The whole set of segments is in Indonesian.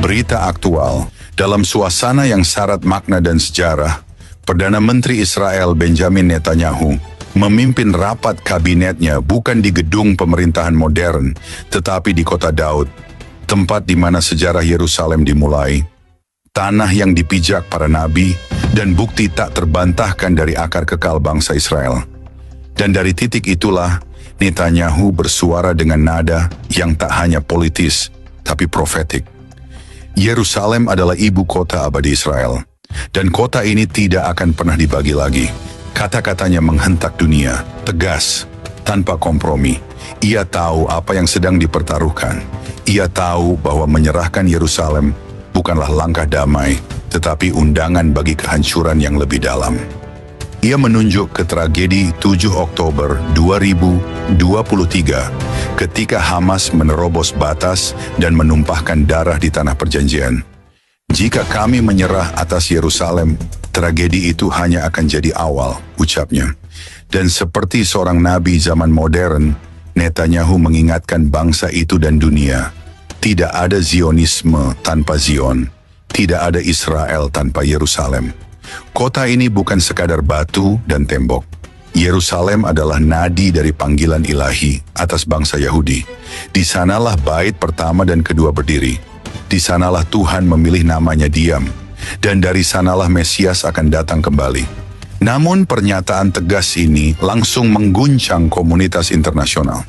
Berita aktual, dalam suasana yang syarat makna dan sejarah, Perdana Menteri Israel Benjamin Netanyahu memimpin rapat kabinetnya bukan di gedung pemerintahan modern, tetapi di kota Daud, tempat di mana sejarah Yerusalem dimulai, tanah yang dipijak para nabi, dan bukti tak terbantahkan dari akar kekal bangsa Israel. Dan dari titik itulah, Netanyahu bersuara dengan nada yang tak hanya politis, tapi profetik. Yerusalem adalah ibu kota abadi Israel, dan kota ini tidak akan pernah dibagi lagi. Kata-katanya menghentak dunia, tegas, tanpa kompromi. Ia tahu apa yang sedang dipertaruhkan. Ia tahu bahwa menyerahkan Yerusalem bukanlah langkah damai, tetapi undangan bagi kehancuran yang lebih dalam. Ia menunjuk ke tragedi 7 Oktober 2023 ketika Hamas menerobos batas dan menumpahkan darah di tanah perjanjian. Jika kami menyerah atas Yerusalem, tragedi itu hanya akan jadi awal, ucapnya. Dan seperti seorang nabi zaman modern, Netanyahu mengingatkan bangsa itu dan dunia, tidak ada Zionisme tanpa Zion, tidak ada Israel tanpa Yerusalem. Kota ini bukan sekadar batu dan tembok. Yerusalem adalah nadi dari panggilan ilahi atas bangsa Yahudi. Di sanalah bait pertama dan kedua berdiri. Di sanalah Tuhan memilih namanya diam. Dan dari sanalah Mesias akan datang kembali. Namun pernyataan tegas ini langsung mengguncang komunitas internasional.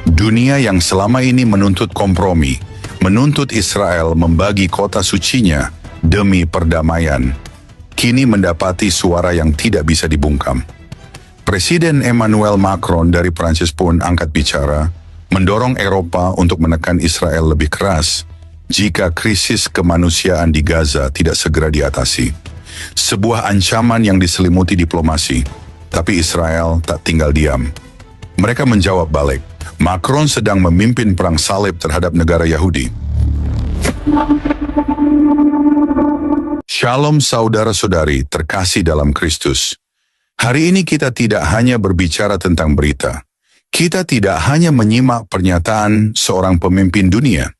Dunia yang selama ini menuntut kompromi, menuntut Israel membagi kota sucinya demi perdamaian, kini mendapati suara yang tidak bisa dibungkam. Presiden Emmanuel Macron dari Prancis pun angkat bicara, mendorong Eropa untuk menekan Israel lebih keras jika krisis kemanusiaan di Gaza tidak segera diatasi. Sebuah ancaman yang diselimuti diplomasi, tapi Israel tak tinggal diam. Mereka menjawab balik, Macron sedang memimpin perang salib terhadap negara Yahudi. Shalom saudara-saudari terkasih dalam Kristus. Hari ini kita tidak hanya berbicara tentang berita. Kita tidak hanya menyimak pernyataan seorang pemimpin dunia.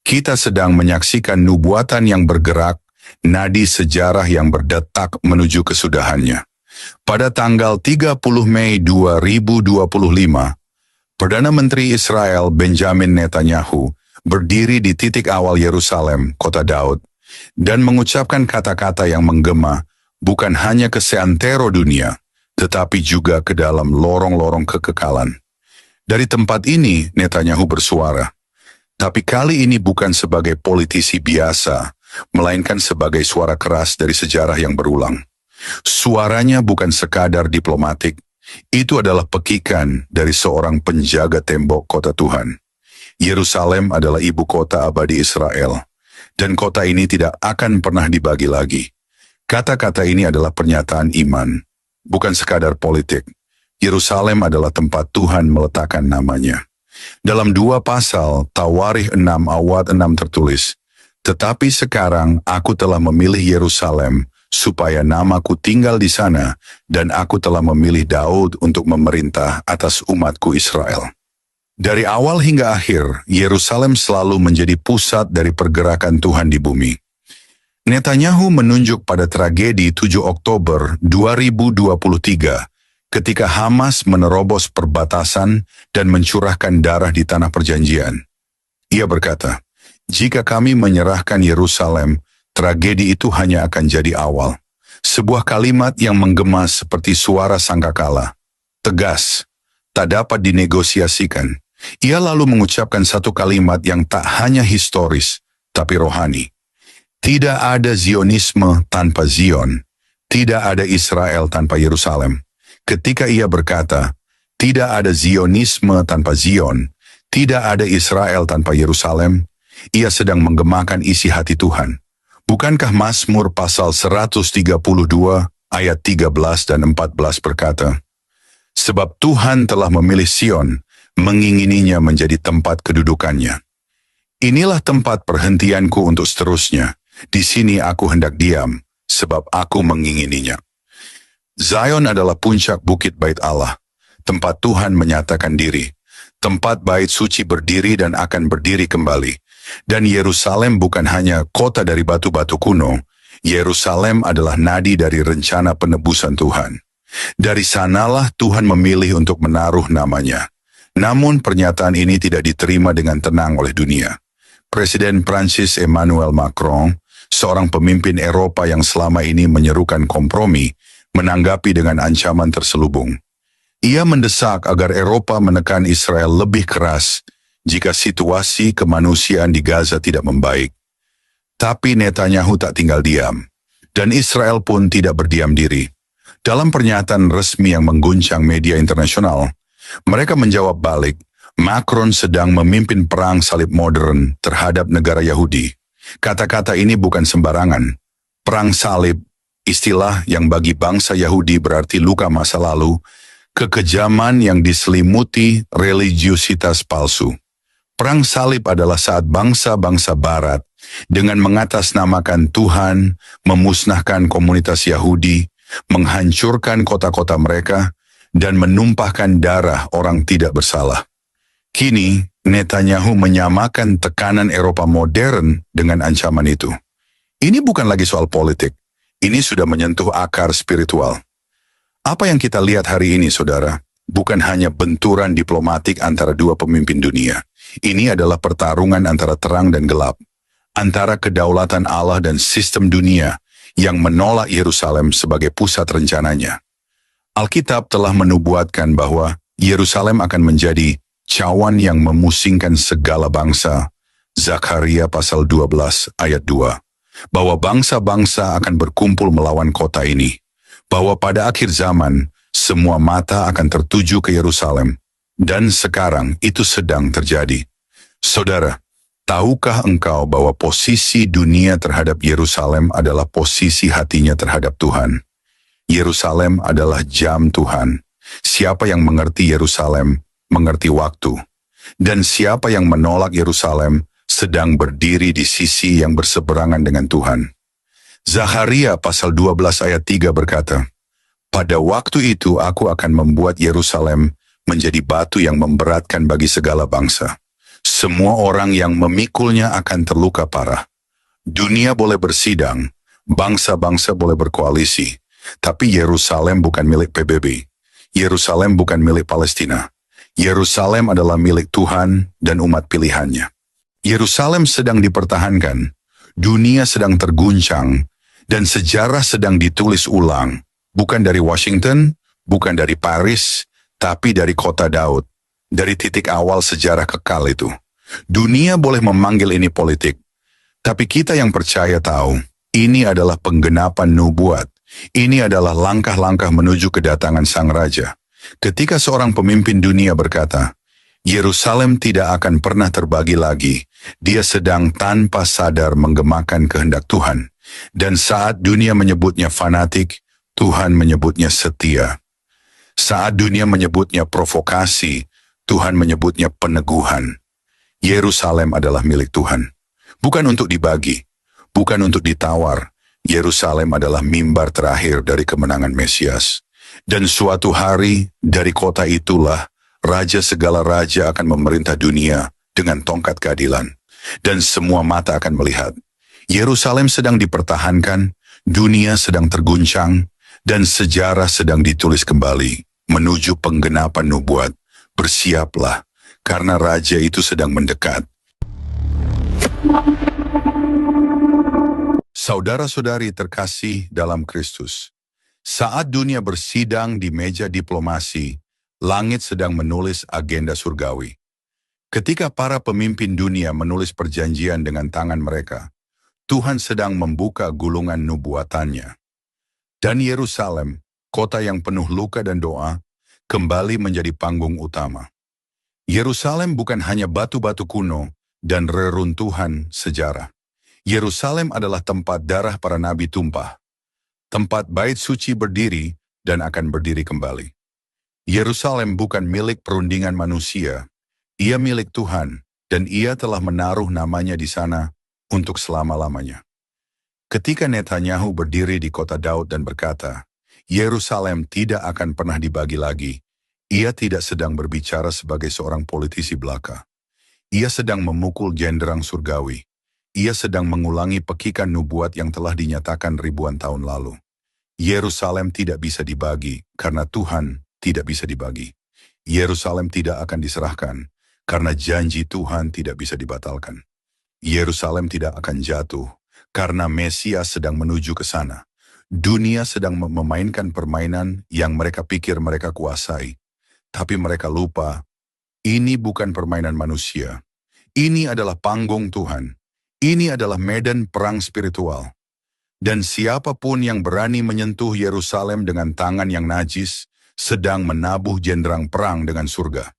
Kita sedang menyaksikan nubuatan yang bergerak, nadi sejarah yang berdetak menuju kesudahannya. Pada tanggal 30 Mei 2025, Perdana Menteri Israel Benjamin Netanyahu berdiri di titik awal Yerusalem, kota Daud, dan mengucapkan kata-kata yang menggema bukan hanya ke seantero dunia, tetapi juga ke dalam lorong-lorong kekekalan. Dari tempat ini, Netanyahu bersuara, tapi kali ini bukan sebagai politisi biasa, melainkan sebagai suara keras dari sejarah yang berulang. Suaranya bukan sekadar diplomatik, itu adalah pekikan dari seorang penjaga tembok kota Tuhan. Yerusalem adalah ibu kota abadi Israel, dan kota ini tidak akan pernah dibagi lagi. Kata-kata ini adalah pernyataan iman, bukan sekadar politik. Yerusalem adalah tempat Tuhan meletakkan namanya. Dalam 2 pasal, Tawarikh 6 ayat 6 tertulis, "Tetapi sekarang aku telah memilih Yerusalem, supaya namaku tinggal di sana, dan aku telah memilih Daud untuk memerintah atas umatku Israel." Dari awal hingga akhir, Yerusalem selalu menjadi pusat dari pergerakan Tuhan di bumi. Netanyahu menunjuk pada tragedi 7 Oktober 2023 ketika Hamas menerobos perbatasan dan mencurahkan darah di tanah perjanjian. Ia berkata, "Jika kami menyerahkan Yerusalem, tragedi itu hanya akan jadi awal." Sebuah kalimat yang menggema seperti suara sangkakala, tegas, tak dapat dinegosiasikan. Ia lalu mengucapkan satu kalimat yang tak hanya historis, tapi rohani. Tidak ada Zionisme tanpa Zion, tidak ada Israel tanpa Yerusalem. Ketika ia berkata, tidak ada Zionisme tanpa Zion, tidak ada Israel tanpa Yerusalem, ia sedang menggemakan isi hati Tuhan. Bukankah Mazmur pasal 132 ayat 13 dan 14 berkata, "Sebab Tuhan telah memilih Sion, mengingininya menjadi tempat kedudukannya. Inilah tempat perhentianku untuk seterusnya. Di sini aku hendak diam, sebab aku mengingininya." Zion adalah puncak bukit bait Allah, tempat Tuhan menyatakan diri, tempat bait suci berdiri dan akan berdiri kembali, Dan Yerusalem bukan hanya kota dari batu-batu kuno, Yerusalem adalah nadi dari rencana penebusan Tuhan. Dari sanalah Tuhan memilih untuk menaruh namanya. Namun pernyataan ini tidak diterima dengan tenang oleh dunia. Presiden Prancis Emmanuel Macron, seorang pemimpin Eropa yang selama ini menyerukan kompromi, menanggapi dengan ancaman terselubung. Ia mendesak agar Eropa menekan Israel lebih keras jika situasi kemanusiaan di Gaza tidak membaik. Tapi Netanyahu tak tinggal diam, dan Israel pun tidak berdiam diri. Dalam pernyataan resmi yang mengguncang media internasional, mereka menjawab balik, Macron sedang memimpin perang salib modern terhadap negara Yahudi. Kata-kata ini bukan sembarangan. Perang salib, istilah yang bagi bangsa Yahudi berarti luka masa lalu, kekejaman yang diselimuti religiusitas palsu. Perang salib adalah saat bangsa-bangsa barat dengan mengatasnamakan Tuhan, memusnahkan komunitas Yahudi, menghancurkan kota-kota mereka, dan menumpahkan darah orang tidak bersalah. Kini, Netanyahu menyamakan tekanan Eropa modern dengan ancaman itu. Ini bukan lagi soal politik, ini sudah menyentuh akar spiritual. Apa yang kita lihat hari ini, saudara, bukan hanya benturan diplomatik antara dua pemimpin dunia. Ini adalah pertarungan antara terang dan gelap, antara kedaulatan Allah dan sistem dunia yang menolak Yerusalem sebagai pusat rencananya. Alkitab telah menubuatkan bahwa Yerusalem akan menjadi cawan yang memusingkan segala bangsa, Zakaria pasal 12 ayat 2, bahwa bangsa-bangsa akan berkumpul melawan kota ini, bahwa pada akhir zaman semua mata akan tertuju ke Yerusalem, dan sekarang itu sedang terjadi. Saudara, tahukah engkau bahwa posisi dunia terhadap Yerusalem adalah posisi hatinya terhadap Tuhan? Yerusalem adalah jam Tuhan. Siapa yang mengerti Yerusalem, mengerti waktu. Dan siapa yang menolak Yerusalem, sedang berdiri di sisi yang berseberangan dengan Tuhan. Zakaria pasal 12 ayat 3 berkata, pada waktu itu aku akan membuat Yerusalem menjadi batu yang memberatkan bagi segala bangsa. Semua orang yang memikulnya akan terluka parah. Dunia boleh bersidang, bangsa-bangsa boleh berkoalisi, tapi Yerusalem bukan milik PBB. Yerusalem bukan milik Palestina. Yerusalem adalah milik Tuhan dan umat pilihannya. Yerusalem sedang dipertahankan, dunia sedang terguncang, dan sejarah sedang ditulis ulang, bukan dari Washington, bukan dari Paris, tapi dari kota Daud, dari titik awal sejarah kekal itu. Dunia boleh memanggil ini politik, tapi kita yang percaya tahu, ini adalah penggenapan nubuat. Ini adalah langkah-langkah menuju kedatangan Sang Raja. Ketika seorang pemimpin dunia berkata, Yerusalem tidak akan pernah terbagi lagi, dia sedang tanpa sadar menggemakan kehendak Tuhan. Dan saat dunia menyebutnya fanatik, Tuhan menyebutnya setia. Saat dunia menyebutnya provokasi, Tuhan menyebutnya peneguhan. Yerusalem adalah milik Tuhan. Bukan untuk dibagi, bukan untuk ditawar. Yerusalem adalah mimbar terakhir dari kemenangan Mesias. Dan suatu hari dari kota itulah Raja segala raja akan memerintah dunia dengan tongkat keadilan. Dan semua mata akan melihat. Yerusalem sedang dipertahankan, dunia sedang terguncang, dan sejarah sedang ditulis kembali menuju penggenapan nubuat. Bersiaplah, karena Raja itu sedang mendekat. Saudara-saudari terkasih dalam Kristus, saat dunia bersidang di meja diplomasi, langit sedang menulis agenda surgawi. Ketika para pemimpin dunia menulis perjanjian dengan tangan mereka, Tuhan sedang membuka gulungan nubuatannya. Dan Yerusalem, kota yang penuh luka dan doa, kembali menjadi panggung utama. Yerusalem bukan hanya batu-batu kuno dan reruntuhan sejarah. Yerusalem adalah tempat darah para nabi tumpah, tempat bait suci berdiri dan akan berdiri kembali. Yerusalem bukan milik perundingan manusia, ia milik Tuhan, dan ia telah menaruh namanya di sana untuk selama-lamanya. Ketika Netanyahu berdiri di kota Daud dan berkata, Yerusalem tidak akan pernah dibagi lagi, ia tidak sedang berbicara sebagai seorang politisi belaka. Ia sedang memukul genderang surgawi. Ia sedang mengulangi pekikan nubuat yang telah dinyatakan ribuan tahun lalu. Yerusalem tidak bisa dibagi karena Tuhan tidak bisa dibagi. Yerusalem tidak akan diserahkan karena janji Tuhan tidak bisa dibatalkan. Yerusalem tidak akan jatuh karena Mesias sedang menuju ke sana. Dunia sedang memainkan permainan yang mereka pikir mereka kuasai. Tapi mereka lupa, ini bukan permainan manusia. Ini adalah panggung Tuhan. Ini adalah medan perang spiritual. Dan siapapun yang berani menyentuh Yerusalem dengan tangan yang najis, sedang menabuh jenderang perang dengan surga.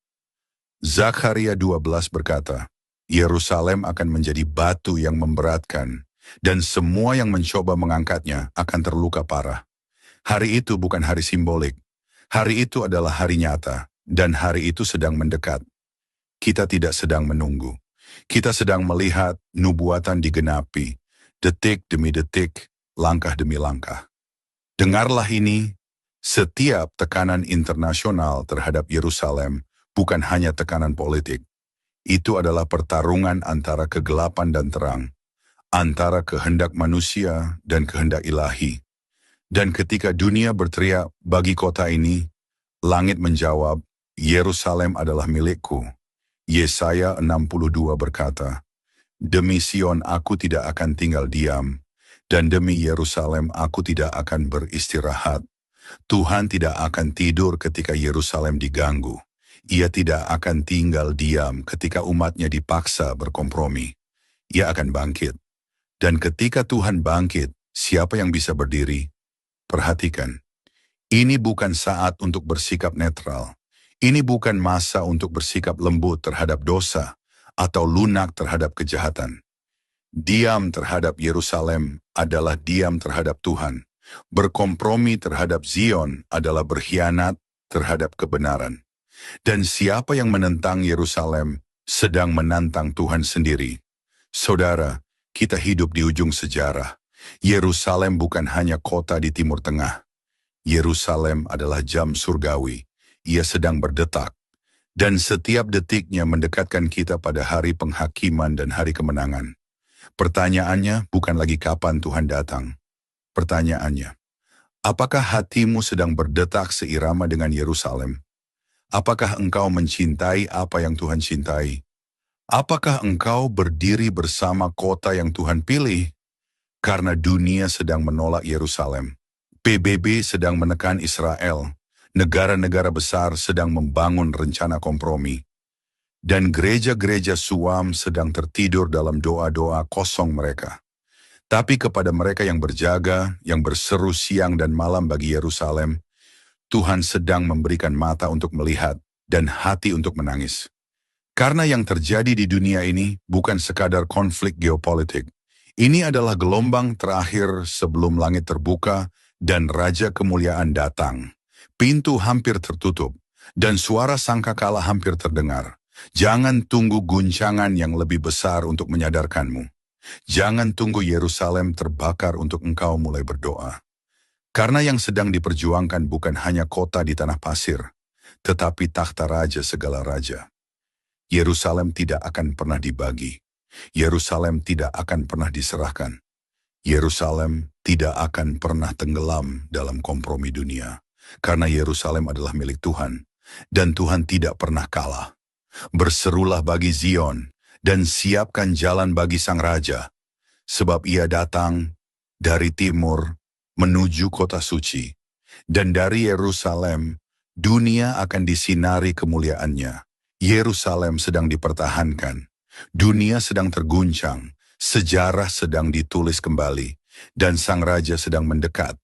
Zakaria 12 berkata, Yerusalem akan menjadi batu yang memberatkan, dan semua yang mencoba mengangkatnya akan terluka parah. Hari itu bukan hari simbolik. Hari itu adalah hari nyata, dan hari itu sedang mendekat. Kita tidak sedang menunggu. Kita sedang melihat nubuatan digenapi, detik demi detik, langkah demi langkah. Dengarlah ini, setiap tekanan internasional terhadap Yerusalem bukan hanya tekanan politik. Itu adalah pertarungan antara kegelapan dan terang, antara kehendak manusia dan kehendak ilahi. Dan ketika dunia berteriak bagi kota ini, langit menjawab, Yerusalem adalah milikku. Yesaya 62 berkata, Demi Sion aku tidak akan tinggal diam, dan demi Yerusalem aku tidak akan beristirahat. Tuhan tidak akan tidur ketika Yerusalem diganggu. Ia tidak akan tinggal diam ketika umatnya dipaksa berkompromi. Ia akan bangkit. Dan ketika Tuhan bangkit, siapa yang bisa berdiri? Perhatikan, ini bukan saat untuk bersikap netral. Ini bukan masa untuk bersikap lembut terhadap dosa atau lunak terhadap kejahatan. Diam terhadap Yerusalem adalah diam terhadap Tuhan. Berkompromi terhadap Zion adalah berkhianat terhadap kebenaran. Dan siapa yang menentang Yerusalem sedang menantang Tuhan sendiri. Saudara, kita hidup di ujung sejarah. Yerusalem bukan hanya kota di Timur Tengah. Yerusalem adalah jam surgawi. Ia sedang berdetak. Dan setiap detiknya mendekatkan kita pada hari penghakiman dan hari kemenangan. Pertanyaannya bukan lagi kapan Tuhan datang. Pertanyaannya, apakah hatimu sedang berdetak seirama dengan Yerusalem? Apakah engkau mencintai apa yang Tuhan cintai? Apakah engkau berdiri bersama kota yang Tuhan pilih? Karena dunia sedang menolak Yerusalem. PBB sedang menekan Israel. Negara-negara besar sedang membangun rencana kompromi. Dan gereja-gereja suam sedang tertidur dalam doa-doa kosong mereka. Tapi kepada mereka yang berjaga, yang berseru siang dan malam bagi Yerusalem, Tuhan sedang memberikan mata untuk melihat dan hati untuk menangis. Karena yang terjadi di dunia ini bukan sekadar konflik geopolitik. Ini adalah gelombang terakhir sebelum langit terbuka dan Raja Kemuliaan datang. Pintu hampir tertutup dan suara sangkakala hampir terdengar. Jangan tunggu guncangan yang lebih besar untuk menyadarkanmu. Jangan tunggu Yerusalem terbakar untuk engkau mulai berdoa. Karena yang sedang diperjuangkan bukan hanya kota di tanah pasir, tetapi takhta raja segala raja. Yerusalem tidak akan pernah dibagi. Yerusalem tidak akan pernah diserahkan. Yerusalem tidak akan pernah tenggelam dalam kompromi dunia. Karena Yerusalem adalah milik Tuhan, dan Tuhan tidak pernah kalah. Berserulah bagi Zion, dan siapkan jalan bagi Sang Raja, sebab ia datang dari timur menuju kota suci, dan dari Yerusalem dunia akan disinari kemuliaannya. Yerusalem sedang dipertahankan, dunia sedang terguncang, sejarah sedang ditulis kembali, dan Sang Raja sedang mendekat.